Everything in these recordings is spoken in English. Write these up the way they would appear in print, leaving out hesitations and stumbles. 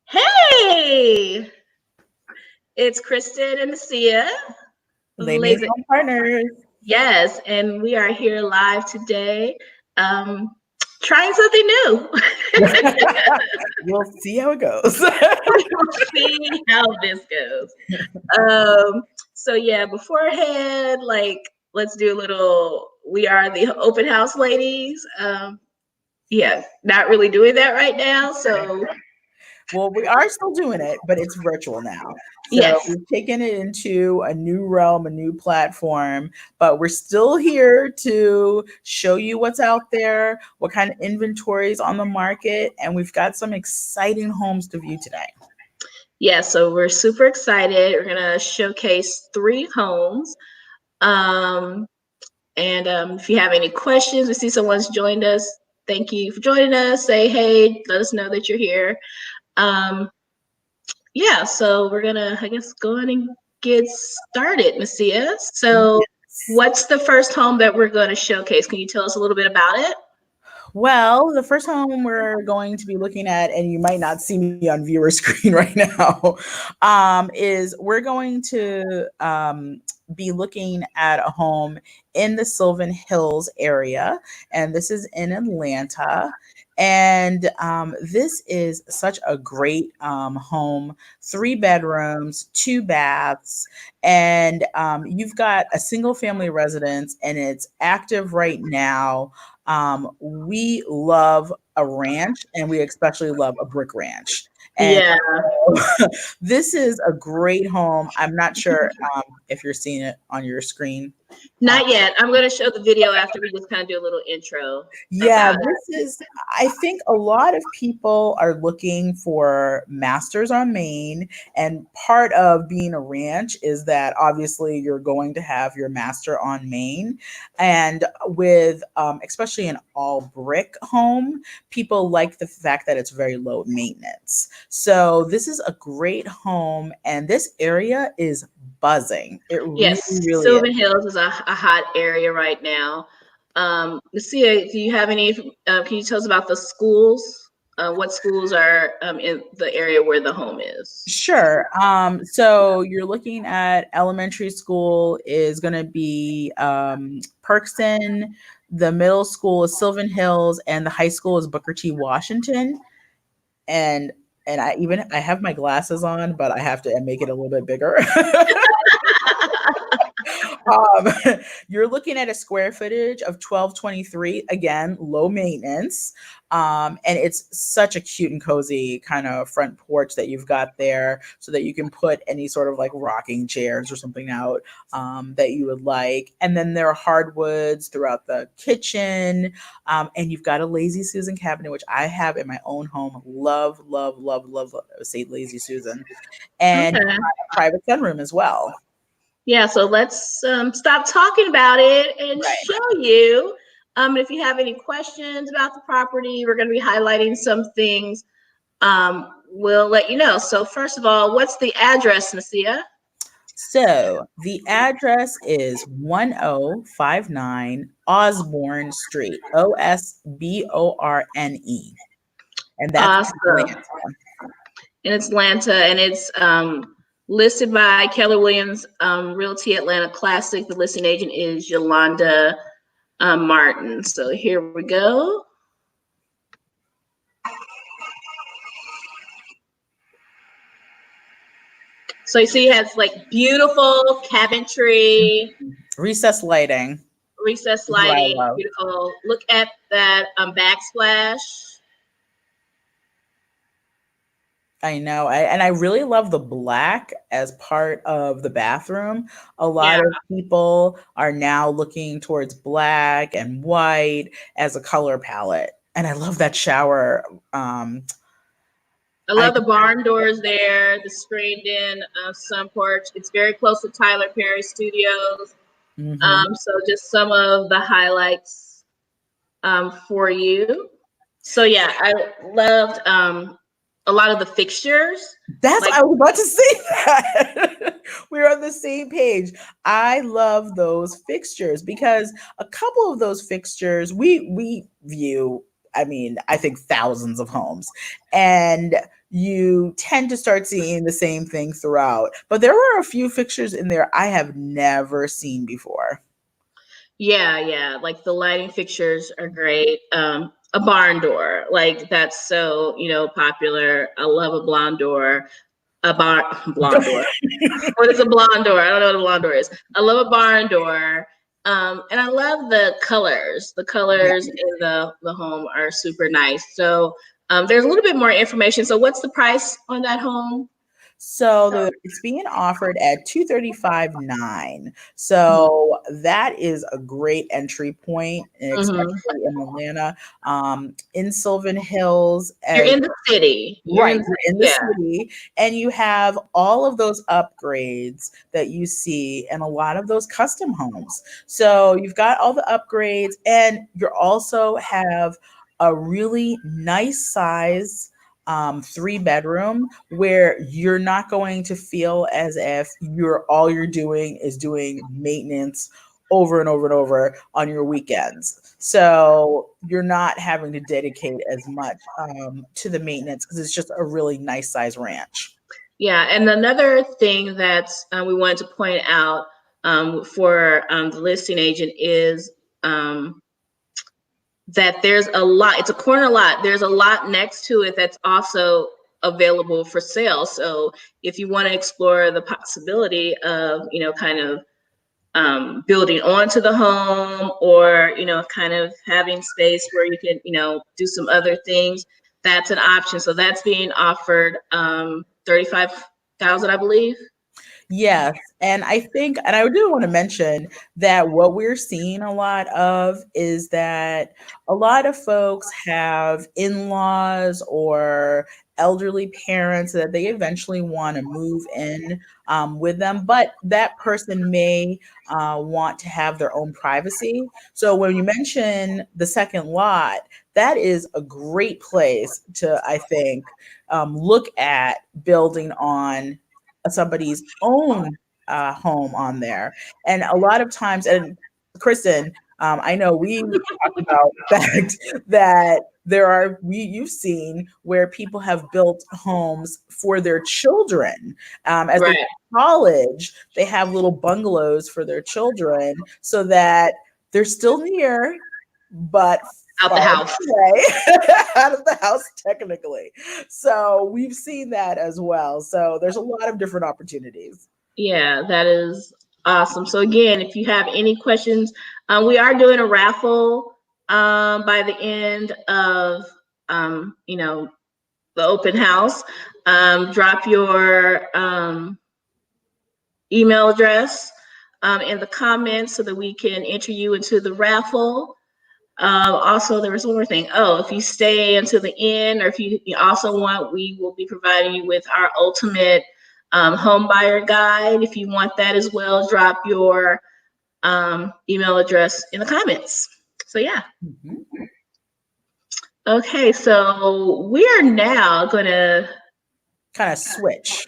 Hey, it's Kristen and Nasia. Les Maisons Partners. Yes, and we are here live today, um, trying something new. We'll see how it goes. We'll see how this goes. So yeah, beforehand, let's do a little. We are the open house ladies. Yeah, not really doing that right now. So Well, we are still doing it, but it's virtual now. So yes, we've taken it into a new realm, a new platform, but we're still here to show you what's out there, what kind of inventory is on the market, and we've got some exciting homes to view today. yeah. So we're super excited. We're gonna showcase 3 homes. Um, and if you have any questions, we see someone's joined us. Thank you for joining us. Say hey, let us know that you're here. Um, yeah, so we're gonna, I guess, go ahead and get started, Nasia. So, Yes. what's the first home that we're going to showcase? Can you tell us a little bit about it? Well, the first home we're going to be looking at, and you might not see me on viewer screen right now, is we're going to be looking at a home in the Sylvan Hills area, and this is in Atlanta. And this is such a great home, 3 bedrooms, 2 baths, and you've got a single family residence, and it's active right now. We love a ranch, and we especially love a brick ranch. And Yeah, so this is a great home. I'm not sure if you're seeing it on your screen. Uh, not yet. I'm going to show the video after we just kind of do a little intro Yeah, about it. this is, I think a lot of people are looking for masters on Maine. And part of being a ranch is that obviously you're going to have your master on Maine. And with, especially an all brick home, people like the fact that it's very low maintenance. So this is a great home. And this area is buzzing. It really, Yes, really is. Sylvan Hills is a hot area right now. Lucia, do you have any? Can you tell us about the schools? What schools are in the area where the home is? Sure. So you're looking at elementary school is going to be Perkson, the middle school is Sylvan Hills, and the high school is Booker T. Washington. And I have my glasses on, but I have to make it a little bit bigger. Um, you're looking at a square footage of 1223, again, low maintenance. And it's such a cute and cozy kind of front porch that you've got there so that you can put any sort of like rocking chairs or something out that you would like. And then there are hardwoods throughout the kitchen. And you've got a Lazy Susan cabinet, which I have in my own home. Love, love, love, love, love say Lazy Susan. And Okay. a private sunroom as well. Yeah, so let's stop talking about it and Right. show you. If you have any questions about the property, we're going to be highlighting some things. We'll let you know. So first of all, what's the address, Nasia? So the address is 1059 Osborne Street, Osborne. And that's Awesome. Atlanta. In Atlanta, and it's listed by Keller Williams Realty Atlanta Classic. The listing agent is Yolanda Martin. So here we go. So you see, it has like beautiful cabinetry, Recessed lighting, recessed is what I lighting, love. beautiful. Look at that backsplash. I know. And I really love the black as part of the bathroom. A Yeah, lot of people are now looking towards black and white as a color palette. And I love that shower. I I love the barn doors there, the screened-in sun porch. It's very close to Tyler Perry Studios. mhm. So just some of the highlights for you. So yeah, I loved a lot of the fixtures. That's Like I was about to say that. We're on the same page. I love those fixtures because a couple of those fixtures we view I mean, I think thousands of homes. And you tend to start seeing the same thing throughout. But there were a few fixtures in there I have never seen before. Yeah, yeah. Like the lighting fixtures are great. A barn door, like that's so, popular. I love a blonde door. A barn blonde door. What is a blonde door? I don't know what a blonde door is. I love a barn door. And I love the colors. The Yeah. colors in the home are super nice. So there's a little bit more information. So what's the price on that home? So it's being offered at 235.9. Mhm. So that is a great entry point, Mhm. especially in Atlanta, in Sylvan Hills. You're As in the city. You're in right, the you're city. in the Yeah. city, and you have all of those upgrades that you see in a lot of those custom homes. So you've got all the upgrades, and you also have a really nice size 3 bedroom where you're not going to feel as if you're doing is doing maintenance over and over and over on your weekends. So you're not having to dedicate as much to the maintenance because it's just a really nice size ranch. Yeah, and another thing that we wanted to point out for the listing agent is that there's a lot, it's a corner lot. There's a lot next to it that's also available for sale. So if you want to explore the possibility of, kind of building onto the home or, kind of having space where you can, do some other things, that's an option. So that's being offered 35,000, I believe. Yes. And I think, and I do want to mention that what we're seeing a lot of is that a lot of folks have in laws or elderly parents that they eventually want to move in with them, but that person may want to have their own privacy. So when you mention the second lot, that is a great place to, I think, look at building on somebody's own home on there. And a lot of times, and Kristen, I know we've talked about the fact that you've seen where people have built homes for their children as they go Right. to college. They have little bungalows for their children so that they're still near, but Out the far house. away out of the house technically. So we've seen that as well. So there's a lot of different opportunities. Yeah, that is awesome. So again, if you have any questions, we are doing a raffle by the end of the open house. Drop your email address in the comments so that we can enter you into the raffle. Also, there was one more thing. Oh, if you stay until the end, or if you also want, we will be providing you with our ultimate home buyer guide. If you want that as well, drop your email address in the comments. So yeah. Mhm. Okay, so we are now gonna Kind of switch.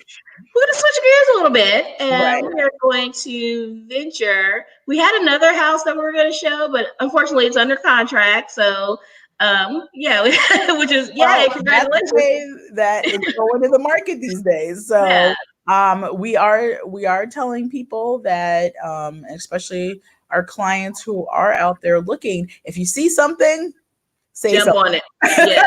we're going to switch gears a little bit, and Right. we are going to venture. We had another house that we were going to show, but unfortunately, it's under contract. So, yeah, which is Well, yay! that's the Congratulations. way that it's going in the market these days. Yeah, So we are telling people that especially our clients who are out there looking, if you see something, say jump something. on it. Yeah,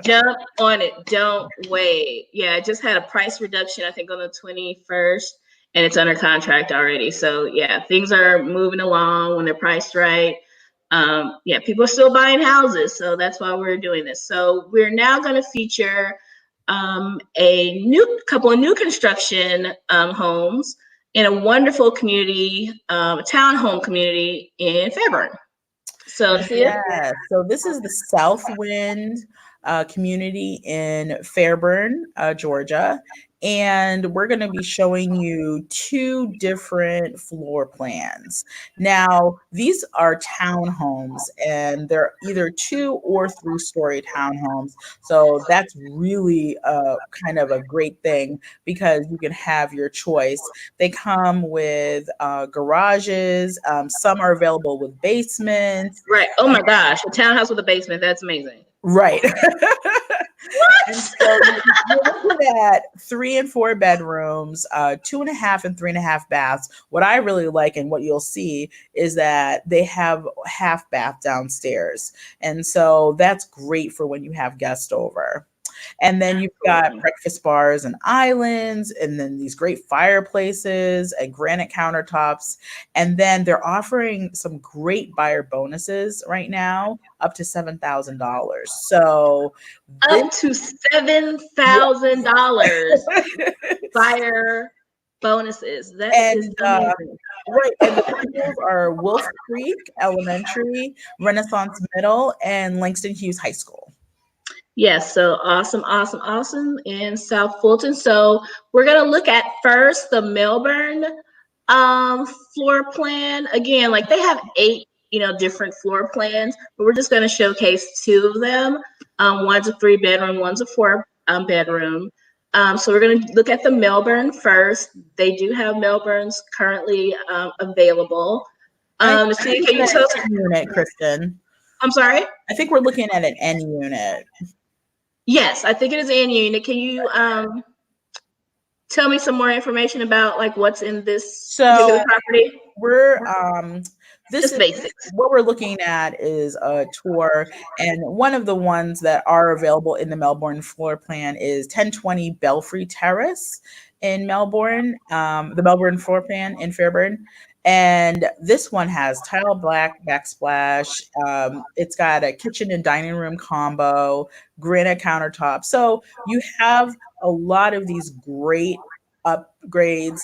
jump on it. Don't wait. Yeah, I just had a price reduction. I think on the 21st, and it's under contract already. So yeah, things are moving along when they're priced right. Yeah, people are still buying houses, so that's why we're doing this. So we're now going to feature a new couple of new construction homes in a wonderful community, a townhome community in Fairburn. So, see it? Yeah. So this is the Southwind community in Fairburn, Georgia. and we're going to be showing you two different floor plans. Now, these are townhomes, and they're either 2 or 3 story townhomes. So that's really kind of a great thing because you can have your choice. They come with garages. Some are available with basements. Right. Oh my gosh, a townhouse with a basement. That's amazing. Right. And What? so you're looking at 3 and 4 bedrooms, 2.5 and 3.5 baths. What I really like and what you'll see is that they have half bath downstairs. And so that's great for when you have guests over. And then you've got Absolutely. breakfast bars and islands, and then these great fireplaces and granite countertops. And then they're offering some great buyer bonuses right now, up to $7,000. So this, Up to yeah. $7,000 buyer bonuses. That is And amazing. right, and the schools are Wolf Creek Elementary, Renaissance Middle, and Langston Hughes High School. Yes, so awesome, awesome, awesome in South Fulton. So we're gonna look at first the Melbourne floor plan. Again, like they have 8, different floor plans, but we're just gonna showcase 2 of them. One's a 3 bedroom, one's a 4 bedroom. So we're gonna look at the Melbourne first. They do have Melbournes currently available. And I think See, we're can looking you at an tell? N unit, Kristen. I'm sorry. I think we're looking at an N unit. Yes, I think it is in unit. Can you tell me some more information about like what's in this particular So property? we're this Just is basics. what we're looking at is a tour, and one of the ones that are available in the Melbourne floor plan is 1020 Belfry Terrace in Melbourne, the Melbourne floor plan in Fairburn. And this one has tile black backsplash. It's got a kitchen and dining room combo, granite countertop. So you have a lot of these great upgrades,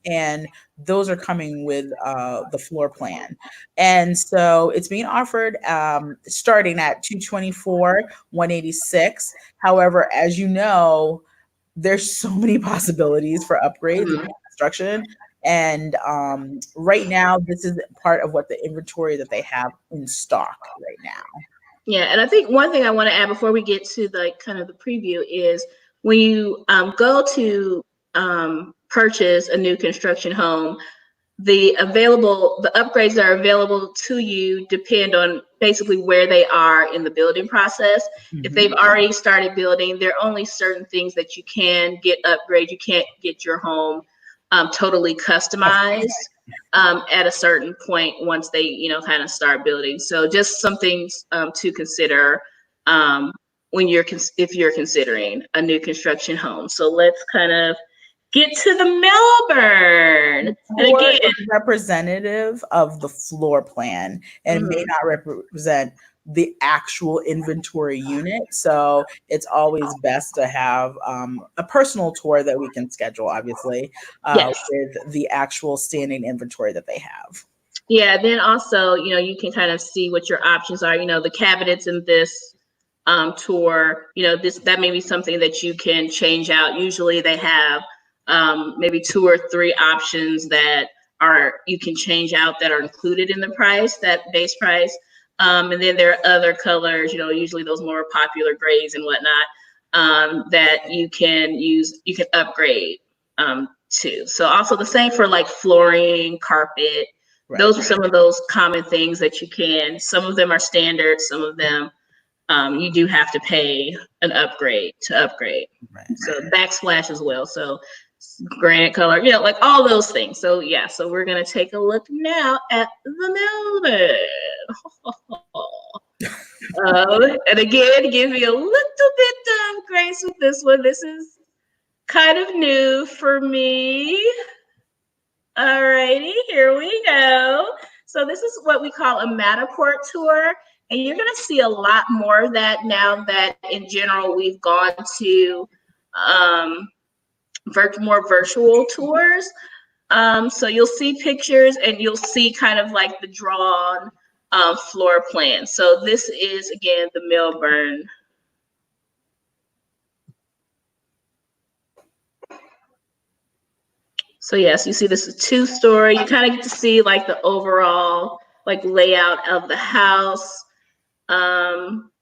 and those are coming with the floor plan. And so it's being offered starting at 224, 186. However, as you know, there's so many possibilities for upgrades and Mhm. construction. And right now, this is part of what the inventory that they have in stock right now. Yeah, and I think one thing I want to add before we get to the kind of the preview is when you go to purchase a new construction home, the upgrades that are available to you depend on basically where they are in the building process. If Mhm. they've already started building, there are only certain things that you can get upgrade. You can't get your home totally customized at a certain point once they kind of start building. So just some things to consider um, when if you're considering a new construction home. So let's kind of get to the Melbourne. The And tour again, is representative of the floor plan and may mhm, not represent the actual inventory unit. So it's always best to have a personal tour that we can schedule, obviously, yes. with the actual standing inventory that they have. Yeah, then also, you can kind of see what your options are. The cabinets in this tour, that may be something that you can change out. Usually they have maybe 2 or 3 options that you can change out that are included in the price, that base price. And then there are other colors, usually those more popular grays and whatnot, that you can upgrade to. So also the same for like flooring, carpet. Right. Those are some of those common things that you can. Some of them are standard, some of them you do have to pay an upgrade to upgrade. Right. So backsplash as well. So granite color, like all those things. So yeah, so we're gonna take a look now at the Melbourne. And again, give me a little bit of grace with this one. This is kind of new for me. Alrighty, here we go. So this is what we call a Matterport tour. And you're going to see a lot more of that now that in general we've gone to um, more virtual tours. So you'll see pictures and you'll see kind of like the drawn floor plan. So this is, again, the Melbourne. So yes, you see this is two-story. You kind of get to see like the overall like layout of the house. Um,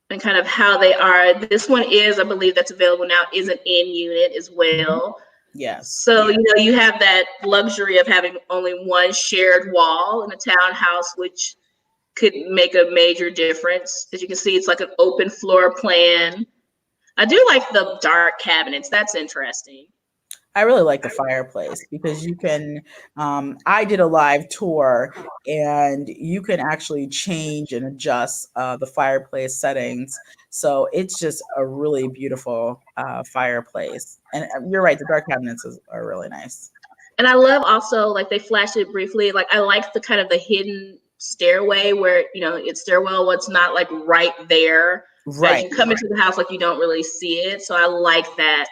and kind of how they are. This one is, I believe, that's available now, is an in unit as Mhm. well. Yes. So, you know, you have that luxury of having only one shared wall in a townhouse, which could make a major difference. As you can see, it's like an open floor plan. I do like the dark cabinets. That's interesting. I really like the fireplace because you can. I did a live tour, and you can actually change and adjust the fireplace settings. So it's just a really beautiful fireplace. And you're right, the dark cabinets are really nice. And I love also like they flashed it briefly. Like I like the kind of the hidden stairway where you know it's stairwell. What's not like right there as Right. you come into the house, like you don't really see it. So I like that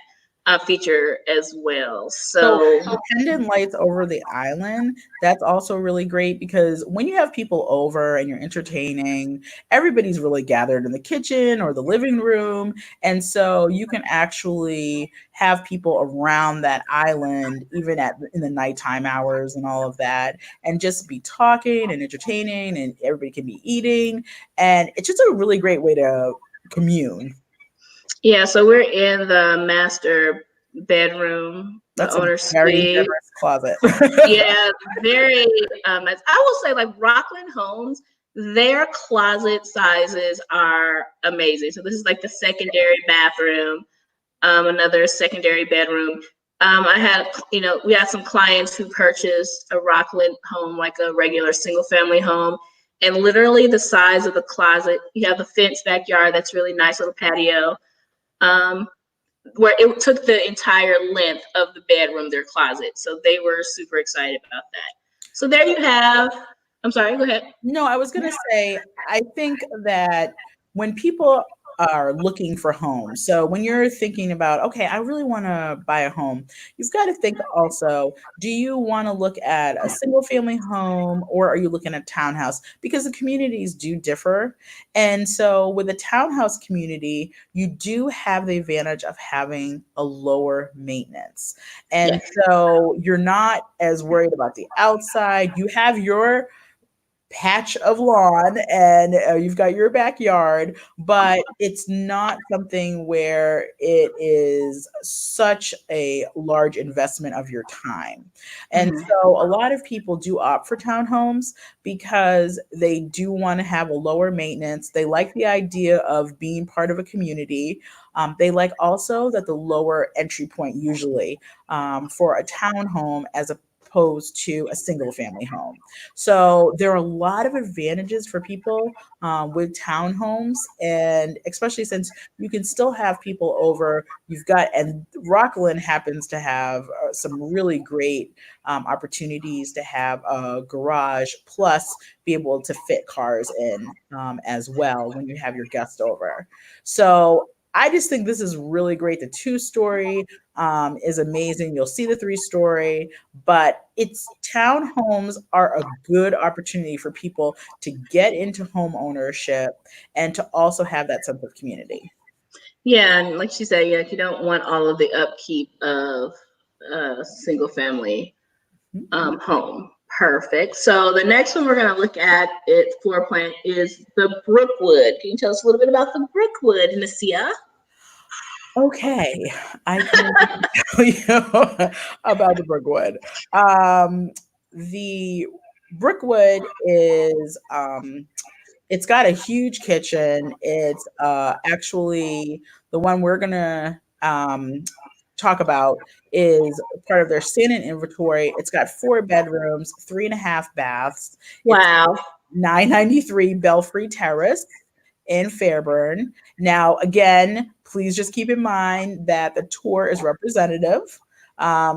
feature as well. So So the pendant lights over the island, that's also really great because when you have people over and you're entertaining, everybody's really gathered in the kitchen or the living room. And so you can actually have people around that island, even at in the nighttime hours and all of that, and just be talking and entertaining, and everybody can be eating. And it's just a really great way to commune. yeah, so we're in the master bedroom, the That's a owner very suite. generous closet. Yeah, very. I will say, like Rockland Homes, their closet sizes are amazing. So this is like the secondary bathroom, another secondary bedroom. I had, you know, we had some clients who purchased a Rockland home, like a regular single family home, and literally the size of the closet. You have the fenced backyard, that's really nice little patio. Um, where it took the entire length of the bedroom, their closet. So they were super excited about that. So there you have. I'm sorry. Go ahead. No, I was gonna say, I think that when people are looking for homes, so when you're thinking about, okay, I really want to buy a home, you've got to think also, do you want to look at a single family home or are you looking at townhouse? Because the communities do differ. And so with a townhouse community, you do have the advantage of having a lower maintenance. And Yes. so you're not as worried about the outside. You have your patch of lawn and you've got your backyard, but it's not something where it is such a large investment of your time. And Mhm. so a lot of people do opt for townhomes because they do want to have a lower maintenance. They like the idea of being part of a community. They like also that the lower entry point usually for a townhome as opposed to a single family home. So there are a lot of advantages for people with townhomes, and especially since you can still have people over. You've got, and Rockland happens to have some really great opportunities to have a garage plus be able to fit cars in as well when you have your guest over. So I just think this is really great. The two-story is amazing. You'll see the three-story, but it's townhomes are a good opportunity for people to get into home ownership and to also have that sense of community. Yeah, and like she said, yeah, you don't want all of the upkeep of a single family home. Perfect. So the next one we're going to look at it floor plan is the Brookwood. Can you tell us a little bit about the Brookwood, Nasia? Okay, I can tell you about the Brookwood. The Brookwood is it's got a huge kitchen. It's actually the one we're gonna talk about is part of their standard inventory. It's got 4 bedrooms, 3.5 baths. It's Wow. 993 Belfry Terrace in Fairburn. Now, again, please just keep in mind that the tour is representative.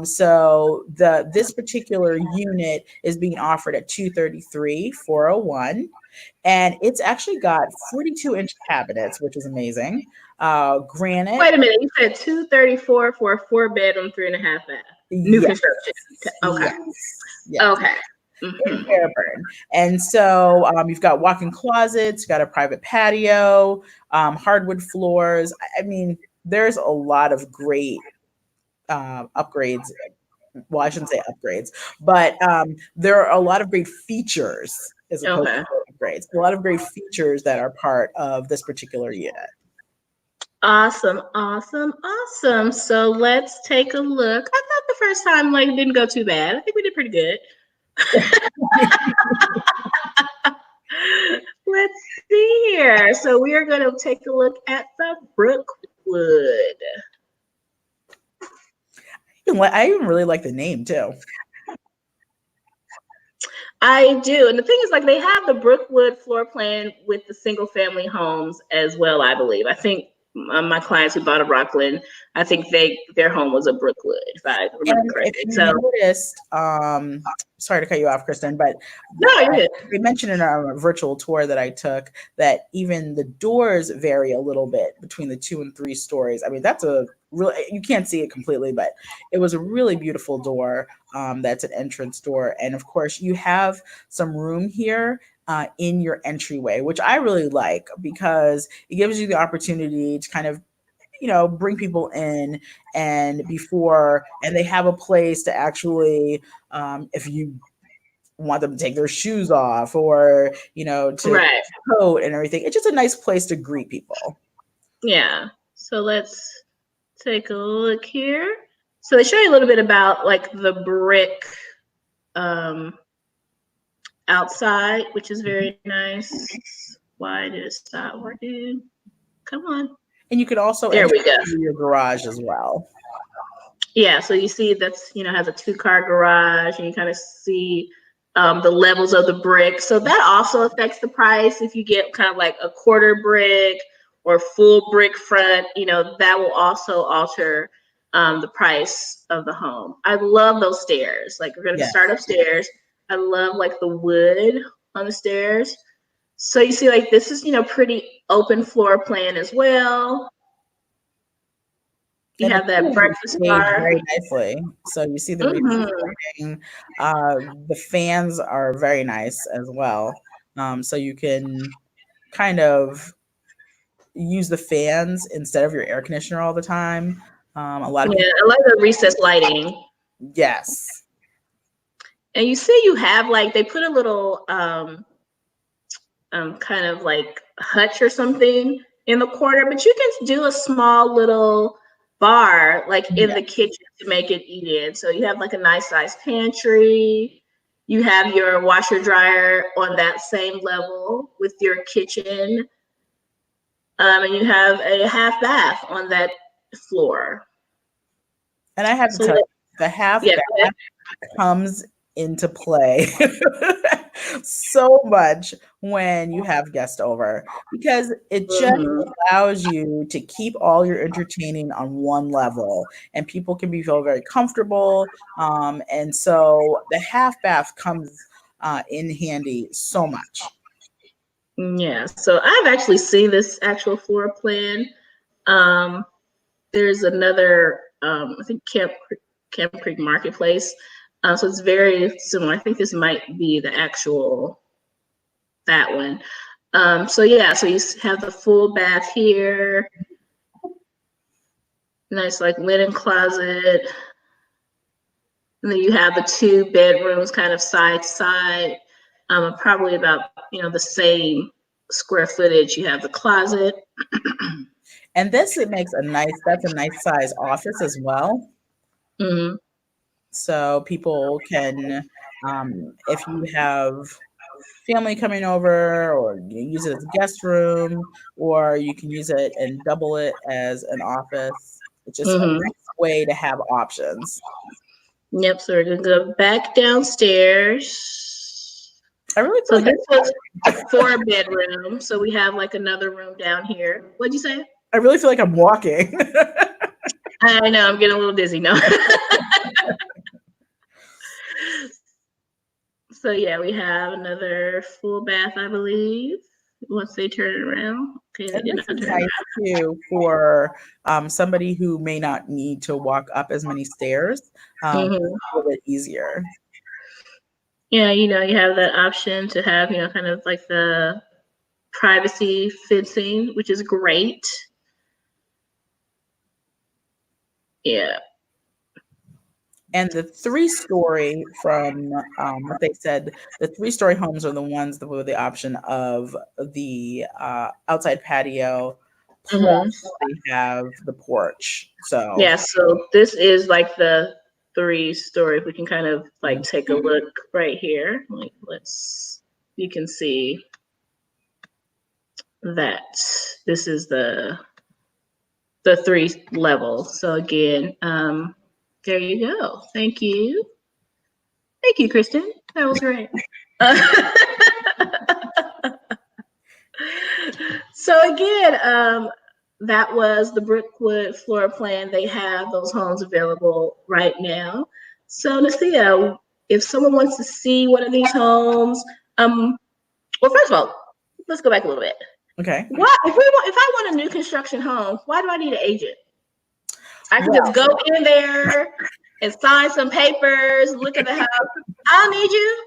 So the this particular unit is being offered at 233 401, and it's actually got 42-inch cabinets, which is amazing. Granite, Wait a minute. You said 234 for a four-bedroom, 3.5 bath. New yes, construction. Okay. yes, yes. Okay. In Hmm. Fairburn. And so you've got walk-in closets, you've got a private patio, hardwood floors. I mean, there's a lot of great upgrades well, I shouldn't say upgrades, but there are a lot of great features as opposed Okay. to upgrades. A lot of great features that are part of this particular unit. Awesome, awesome, awesome. So let's take a look. I thought the first time like didn't go too bad. I think we did pretty good. Let's see here. So we are going to take a look at the Brookwood. I even really like the name too. I do. And the thing is, like, they have the Brookwood floor plan with the single family homes as well, I believe. I think my clients who bought a Rockland, I think their home was a Brookwood, if I remember And if correctly. you So, noticed, sorry to cut you off, Kristen, but no, you're good. we mentioned in our virtual tour that I took that even the doors vary a little bit between the 2 and 3 stories. I mean, that's a really, you can't see it completely, but it was a really beautiful door. That's an entrance door. And of course, you have some room here in your entryway, which I really like because it gives you the opportunity to kind of bring people in and they have a place to actually if you want them to take their shoes off or to Right. coat and everything, it's just a nice place to greet people. Yeah. So let's take a look here. So they show you a little bit about like the brick um, outside, which is very nice. Why did it stop working? Come on. And you could also There enter we go. through your garage as well. Yeah, so you see that's, has a 2-car garage and you kind of see the levels of the brick. So that also affects the price. If you get kind of like a quarter brick or full brick front, that will also alter the price of the home. I love those stairs. Like we're going to Yeah. start upstairs. I love like the wood on the stairs. So you see like this is, pretty open floor plan as well. You And it's have that really breakfast staged bar. very nicely. So you see the Mm-hmm. refrigerating. The fans are very nice as well. So you can kind of use the fans instead of your air conditioner all the time. A lot of Yeah, people, I love the recessed lighting. yes. And you see you have like they put a little kind of like hutch or something in the corner, but you can do a small little bar like in Yeah. the kitchen to make it eat in. So you have like a nice sized pantry. You have your washer dryer on that same level with your kitchen. And you have a half bath on that floor. And I have to So tell you, the half yeah, bath comes into play so much when you have guests over because it just mm-hmm. allows you to keep all your entertaining on one level and people can feel very comfortable. And so the half bath comes in handy so much. Yeah, so I've actually seen this actual floor plan. Um, there's another, I think Camp Creek Marketplace. So it's very similar. I think this might be the actual that one. So yeah, so you have the full bath here. Nice like linen closet. And then you have the 2 bedrooms kind of side to side. Probably about, the same square footage. You have the closet. And this it makes that's a nice size office as well. Mm-hmm. So people can, if you have family coming over, or you use it as a guest room, or you can use it and double it as an office. It's just a Mm-hmm. nice way to have options. Yep, so we're gonna go back downstairs. I really feel So like this was a 4 bedroom. So we have like another room down here. What'd you say? I really feel like I'm walking. I know I'm getting a little dizzy now. So yeah, we have another full bath, I believe. Once they turn it around. Okay, they And did this not is turn it nice too for somebody who may not need to walk up as many stairs. around. It's Mm-hmm. a little bit easier. Yeah, you have that option to have, kind of like the privacy fencing, which is great. Yeah. And the 3-story, from what they said, the 3-story homes are the ones that with the option of the outside patio, Hmm. plus they have the porch. So, Yeah, so this is like the 3-story. If we can kind of like take a mhm. look right here, like let's, you can see that this is the 3 level. So again, there you go. Thank you, Kristen. That was great. So again, that was the Brookwood floor plan. They have those homes available right now. So Nasia, if someone wants to see one of these homes, well, first of all, let's go back a little bit. Okay. Why, if I want a new construction home, why do I need an agent? I can just Well, go in there and sign some papers, look at the house. I don't need you.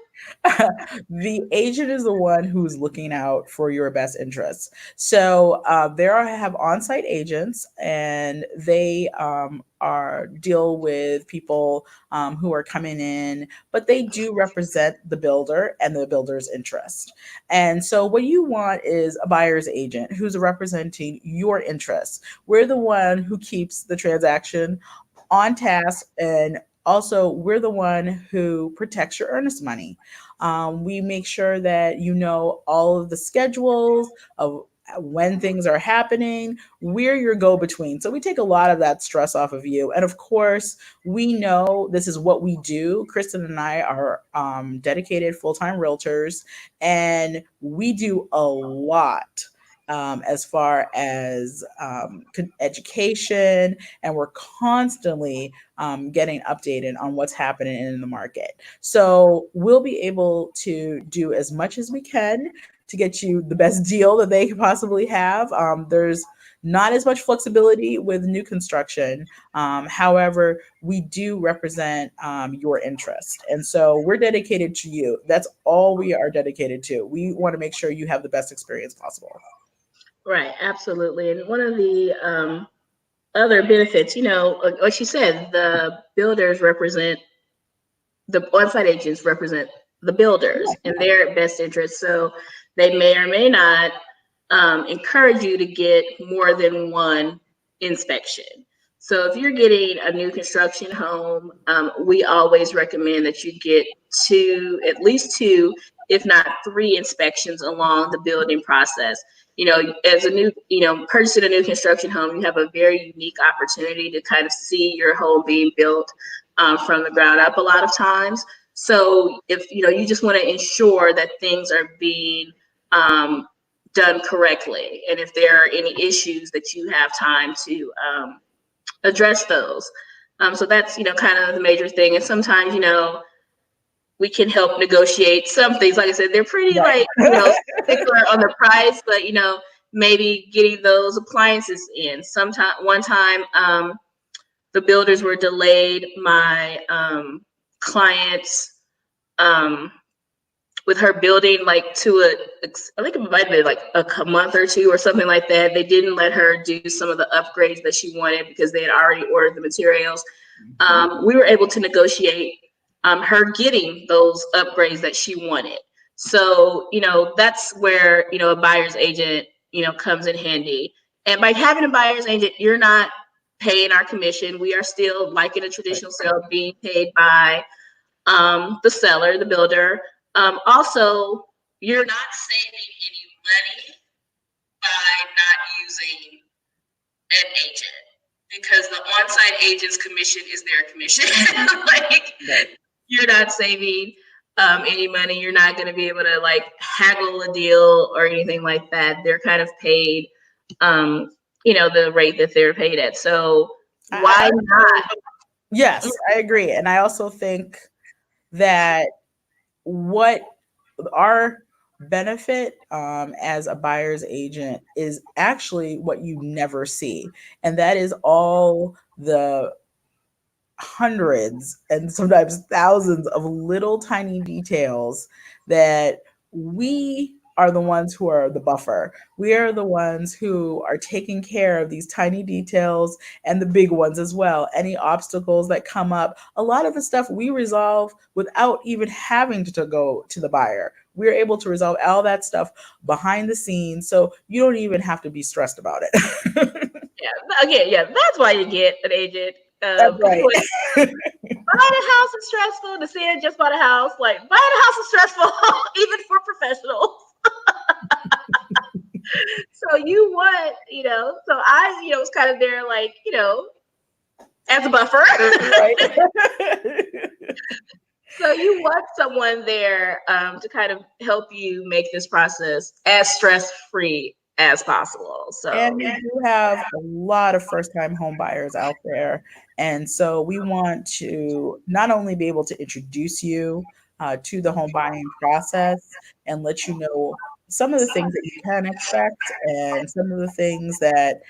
the agent is the one who's looking out for your best interests. So there have on-site agents, and they are deal with people who are coming in, but they do represent the builder and the builder's interest. And so what you want is a buyer's agent who's representing your interests. We're the one who keeps the transaction on task, and also we're the one who protects your earnest money. We make sure that you know all of the schedules of when things are happening. We're your go between. So we take a lot of that stress off of you. And of course, we know this is what we do. Kristen and I are dedicated full time realtors, and we do a lot. As far as education, and we're constantly getting updated on what's happening in the market. So we'll be able to do as much as we can to get you the best deal that they could possibly have. There's not as much flexibility with new construction. However, we do represent your interest. And so we're dedicated to you. That's all we are dedicated to. We want to make sure you have the best experience possible. Right, absolutely. And one of the other benefits, like you said, the builders represent the on-site agents represent the builders and their best interest. So they may or may not encourage you to get more than one inspection. So if you're getting a new construction home, we always recommend that you get two, at least two, if not three inspections along the building process. As a new, purchasing a new construction home, you have a very unique opportunity to kind of see your home being built from the ground up a lot of times. So if you just want to ensure that things are being done correctly, and if there are any issues that you have time to address those. So that's kind of the major thing. And sometimes we can help negotiate some things. Like I said, they're pretty Right. like stickler on the price, but maybe getting those appliances in. Sometime one time the builders were delayed my clients um, with her building like to I think it might have been like a month or two or something like that. They didn't let her do some of the upgrades that she wanted because they had already ordered the materials. We were able to negotiate her getting those upgrades that she wanted. So, that's where, a buyer's agent, comes in handy. And by having a buyer's agent, you're not paying our commission. We are still, like in a Right. traditional sale, being paid by the seller, the builder. Also, you're not saving any money by not using an agent because the on-site agent's commission is their commission. Like Right. you're not saving any money. You're not going to be able to like haggle a deal or anything like that. They're kind of paid, um, the rate that they're paid at. So I why not? Yes, I agree. And I also think that what our benefit as a buyer's agent is actually what you never see. And that is all the hundreds and sometimes thousands of little tiny details that we are the ones who are the buffer. We are the ones who are taking care of these tiny details and the big ones as well. Any obstacles that come up, a lot of the stuff we resolve without even having to go to the buyer. We're able to resolve all that stuff behind the scenes, so you don't even have to be stressed about it. Yeah. Again, yeah, that's why you get an agent. That's Because right. people buying a house is stressful. To see it just bought a house, like buying a house is stressful, even for professionals. So you want, so I, was kind of there, like, as a buffer. Right. So you want someone there to kind of help you make this process as stress free as possible. And So we do have a lot of first time home buyers out there. And so we want to not only be able to introduce you to the home buying process and let you know some of the things that you can expect and some of the things that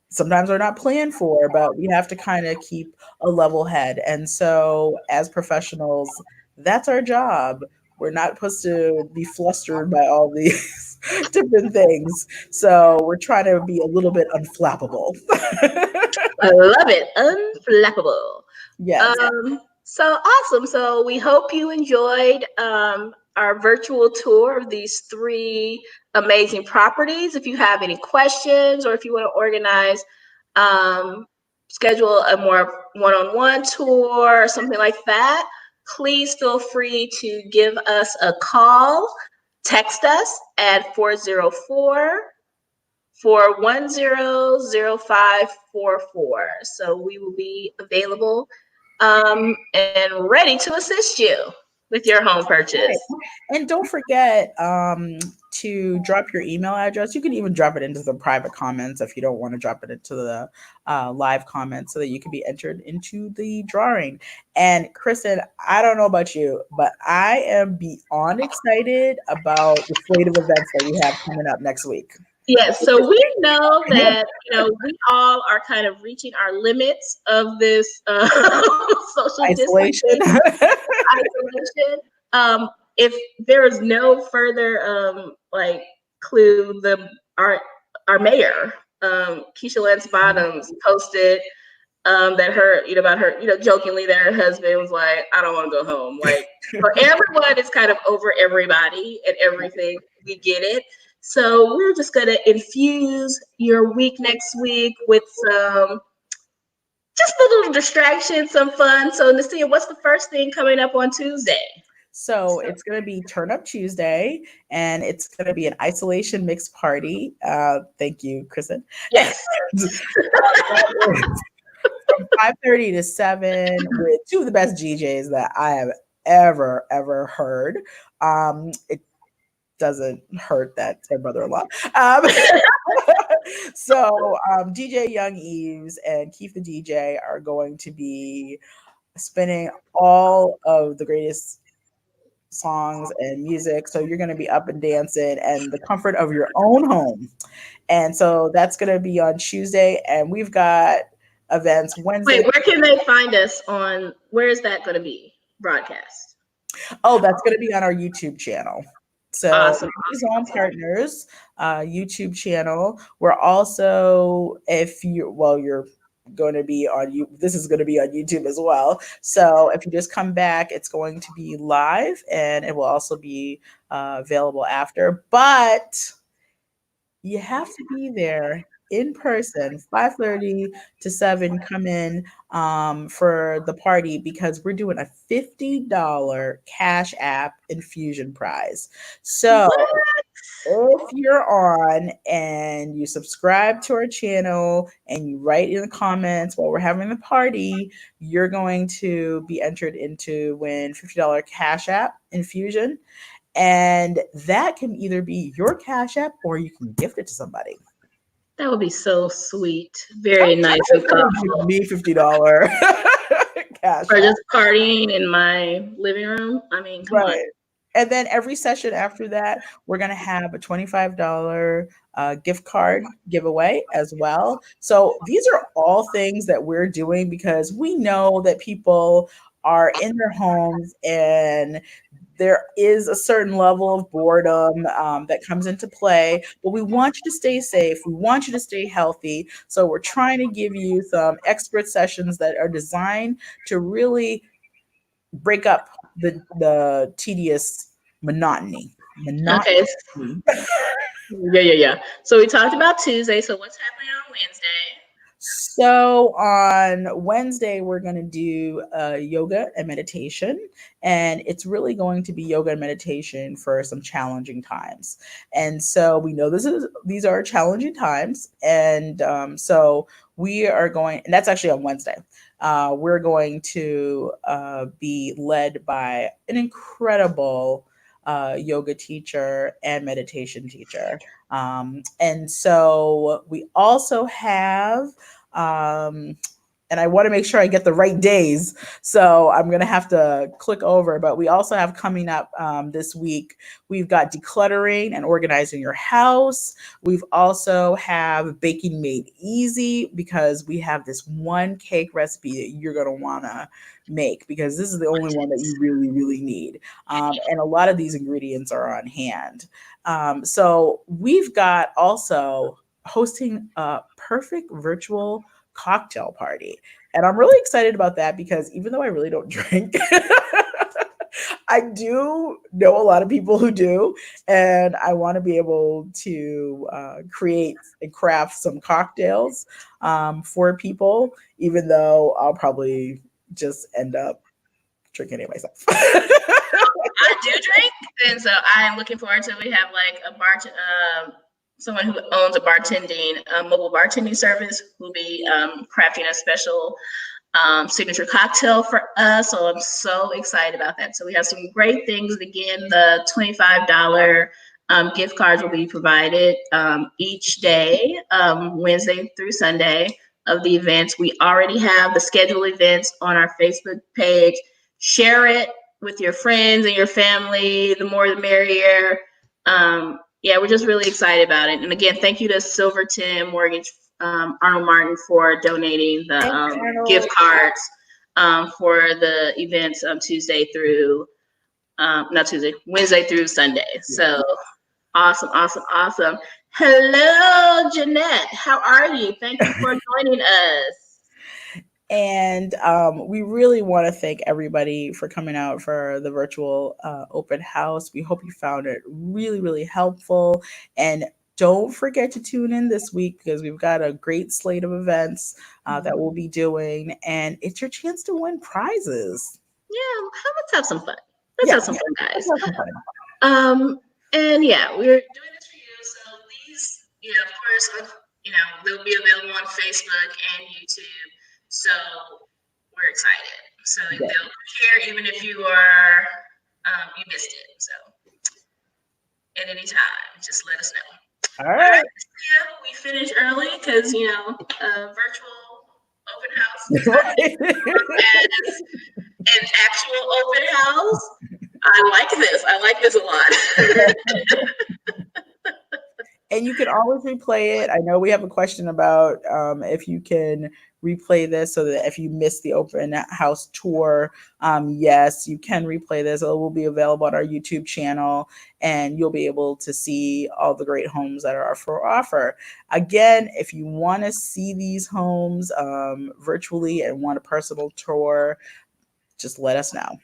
sometimes are not planned for, but we have to kind of keep a level head. And so, as professionals, that's our job. We're not supposed to be flustered by all these different things. So, we're trying to be a little bit unflappable. I love it. Unflappable. Yes. So awesome. So we hope you enjoyed our virtual tour of these three amazing properties. If you have any questions or if you want to organize, schedule a more one-on-one tour or something like that, please feel free to give us a call, text us at 404-410-0544. So we will be available and ready to assist you with your home purchase. Right. And don't forget to drop your email address. You can even drop it into the private comments if you don't want to drop it into the live comments so that you can be entered into the drawing. And Kristen, I don't know about you, but I am beyond excited about the slate of events that we have coming up next week. Yes, so we know that we all are kind of reaching our limits of this social Isolation. distancing, isolation. If there is no further like clue, the our mayor, Keisha Lance Bottoms, posted that her, about her, jokingly that her husband was like, I don't want to go home. Like, for everyone is kind of over everybody and everything. We get it. So we're just gonna infuse your week next week with some just a little distraction, some fun. So Nasia, what's the first thing coming up on Tuesday? So it's going to be Turn Up Tuesday, and it's going to be an isolation mixed party. Thank you, Kristen. Yes. From 5:30 to 7 with two of the best DJs that I have ever heard. It doesn't hurt that it's my brother-in-law. So DJ Young Eves and Keith the DJ are going to be spinning all of the greatest songs and music. So you're going to be up and dancing and the comfort of your own home. And so that's going to be on Tuesday. And we've got events Wednesday. Wait, where can they find us on, where is that going to be broadcast? Oh, that's going to be on our YouTube channel. So Awesome. Les Maisons Partners YouTube channel. We're also, if you, well, you're going to be on you. This is going to be on YouTube as well. So if you just come back, it's going to be live, and it will also be available after. But you have to be there in person, 5:30 to 7. Come in for the party because we're doing a $50 Cash App infusion prize. So What? if you're on and you subscribe to our channel and you write in the comments while we're having the party, you're going to be entered into win $50 Cash App infusion. And that can either be your Cash App or you can gift it to somebody. That would be so sweet. Very nice and thoughtful. Me $50 cash For app. just partying in my living room. I mean, come on. Right. And then every session after that, we're going to have a $25 gift card giveaway as well. So these are all things that we're doing because we know that people are in their homes and There is a certain level of boredom that comes into play, but we want you to stay safe. We want you to stay healthy. So we're trying to give you some expert sessions that are designed to really break up the tedious monotony. Okay. Monotony. Yeah. So we talked about Tuesday. So what's happening on Wednesday? So on Wednesday, we're going to do yoga and meditation, and it's really going to be yoga and meditation for some challenging times. And so we know these are challenging times, and so we are going, and that's actually on Wednesday. We're going to be led by an incredible yoga teacher and meditation teacher. And so we also have and I want to make sure I get the right days. So I'm going to have to click over. But we also have coming up this week, we've got decluttering and organizing your house. We've also have baking made easy, because we have this one cake recipe that you're going to want to make, because this is the only one that you really, really need. And a lot of these ingredients are on hand. So we've got also hosting a perfect virtual cocktail party. And I'm really excited about that, because even though I really don't drink, I do know a lot of people who do. And I want to be able to create and craft some cocktails for people, even though I'll probably just end up drinking it myself. I do drink, and so I am looking forward to. We have like a someone who owns a mobile bartending service, who'll be crafting a special signature cocktail for us. So I'm so excited about that. So we have some great things. Again, the $25 gift cards will be provided each day, Wednesday through Sunday of the events. We already have the scheduled events on our Facebook page. Share it with your friends and your family. The more the merrier. Yeah, we're just really excited about it. And again, thank you to Silverton Mortgage, Arnold Martin, for donating the gift cards for the events Wednesday through Sunday. So awesome. Hello, Jeanette. How are you? Thank you for joining us. And we really want to thank everybody for coming out for the virtual open house. We hope you found it really, really helpful. And don't forget to tune in this week, because we've got a great slate of events that we'll be doing. And it's your chance to win prizes. Yeah, let's have some fun. Let's have some fun, guys. Let's have some fun. And yeah, we're doing this for you. So these, of course, they'll be available on Facebook and YouTube. So we're excited. So they'll care even if you missed it. So at any time, just let us know. All right. Yeah, we finished early because virtual open house as an actual open house. I like this a lot. And you can always replay it. I know we have a question about if you can replay this, so that if you missed the open house tour, yes, you can replay this. It will be available on our YouTube channel, and you'll be able to see all the great homes that are for offer. Again, if you want to see these homes virtually and want a personal tour, just let us know.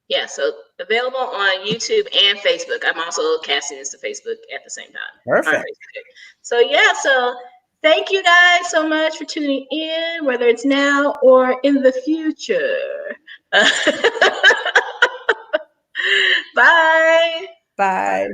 Yeah, so available on YouTube and Facebook. I'm also casting this to Facebook at the same time. Perfect. So thank you guys so much for tuning in, whether it's now or in the future. Bye. Bye.